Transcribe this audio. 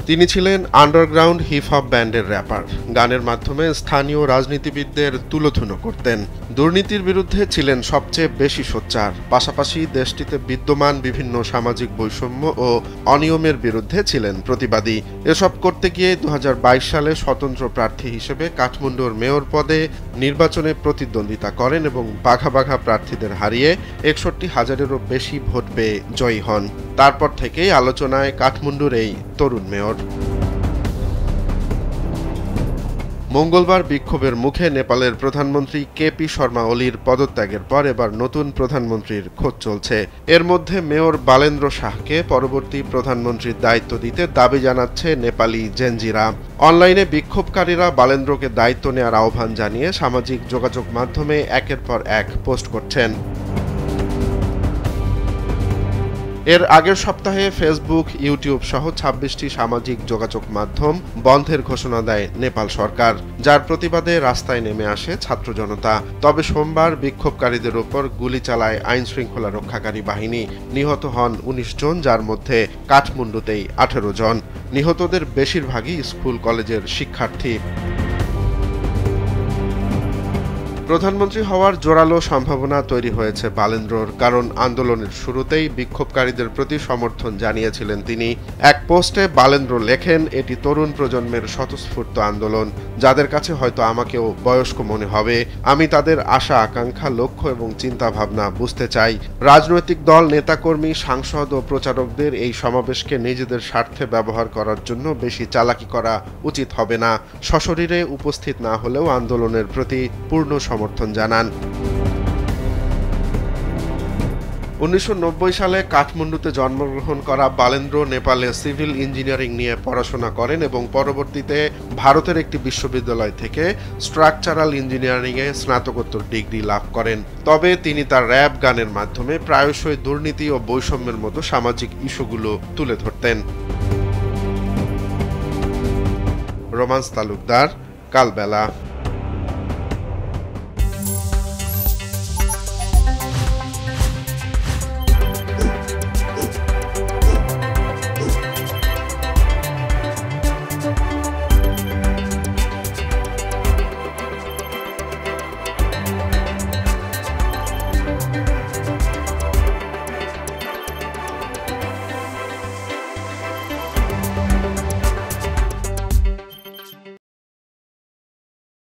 তিনি ছিলেন underground hip hop ব্যান্ডের র্যাপার। গানের মাধ্যমে স্থানীয় রাজনীতিবিদদের তুলোধুনো করতেন। দুর্নীতির বিরুদ্ধে ছিলেন সবচেয়ে বেশি সোচ্চার। পাশাপাশি দেশটিতে বিদ্যমান বিভিন্ন সামাজিক বৈষম্য ও অনিয়মের বিরুদ্ধে ছিলেন প্রতিবাদী। এসব করতে গিয়ে 2022 সালে স্বতন্ত্র প্রার্থী হিসেবে কাঠমান্ডুর মেয়র পদে নির্বাচনে প্রতিদ্বন্দ্বিতা করেন এবং বাঘা বাঘা প্রার্থীদের হারিয়ে 61,000-এরও বেশি ভোট পেয়ে জয়ী হন। তারপর থেকেই আলোচনায় কাঠমান্ডুর এই তরুণ মেয়র। মঙ্গলবার বিক্ষোভের মুখে নেপালের প্রধানমন্ত্রী কেপি শর্মা ওলির পদত্যাগের পর এবার নতুন প্রধানমন্ত্রীর খোঁজ চলছে। এর মধ্যে মেয়র বালেন্দ্র শাহকে পরবর্তী প্রধানমন্ত্রীর দায়িত্ব দিতে দাবি জানাচ্ছে নেপালি জেনজিরা। অনলাইনে বিক্ষোভকারীরা বালেন্দ্রকে দায়িত্ব নেওয়ার আহ্বান জানিয়ে সামাজিক যোগাযোগ মাধ্যমে একের পর এক পোস্ট করছেন। এর আগের সপ্তাহে ফেসবুক, ইউটিউব সহ 26টি সামাজিক যোগাযোগ মাধ্যম বন্ধের ঘোষণা দেয় নেপাল সরকার, যার প্রতিবাদে রাস্তায় নেমে আসে ছাত্র জনতা। তবে সোমবার বিক্ষোভকারীদের ওপর গুলি চালায় আইন শৃঙ্খলা রক্ষাকারী বাহিনী। নিহত হন 19 জন, যার মধ্যে কাঠমান্ডুতেই 18 জন। নিহতদের বেশিরভাগই স্কুল কলেজের শিক্ষার্থী। প্রধানমন্ত্রী হওয়ার জোরালো সম্ভাবনা তৈরি হয়েছে বালেন্দ্রর, কারণ আন্দোলনের শুরুতেই বিক্ষোভকারীদের প্রতি সমর্থন জানিয়েছিলেন তিনি। এক পোস্টে বালেন্দ্র লেখেন, এটি তরুণ প্রজন্মের স্বতঃস্ফূর্ত আন্দোলন, যাদের কাছে হয়তো আমাকেও বয়স্ক মনে হবে। আমি তাদের আশা, আকাঙ্ক্ষা, লক্ষ্য এবং চিন্তা ভাবনা বুঝতে চাই। রাজনৈতিক দল, নেতাকর্মী, সাংসদ ও প্রচারকদের এই সমাবেশকে নিজেদের স্বার্থে ব্যবহার করার জন্য বেশি চালাকি করা উচিত হবে না। সশরীরে উপস্থিত না হলেও আন্দোলনের প্রতি পূর্ণ সমর্থন জানান। 1990 সালে কাঠমান্ডুতে জন্মগ্রহণ করা বালেন্দ্র নেপালে সিভিল ইঞ্জিনিয়ারিং নিয়ে পড়াশোনা করেন এবং পরবর্তীতে ভারতের একটি বিশ্ববিদ্যালয় থেকে স্ট্রাকচারাল ইঞ্জিনিয়ারিংয়ে স্নাতকোত্তর ডিগ্রি লাভ করেন। তবে তিনি তার র্যাপ গানের মাধ্যমে প্রায়শই দুর্নীতি ও বৈষম্যের মতো সামাজিক ইস্যুগুলো তুলে ধরতেন। রোমান্স তালুকদার, কালবেলা।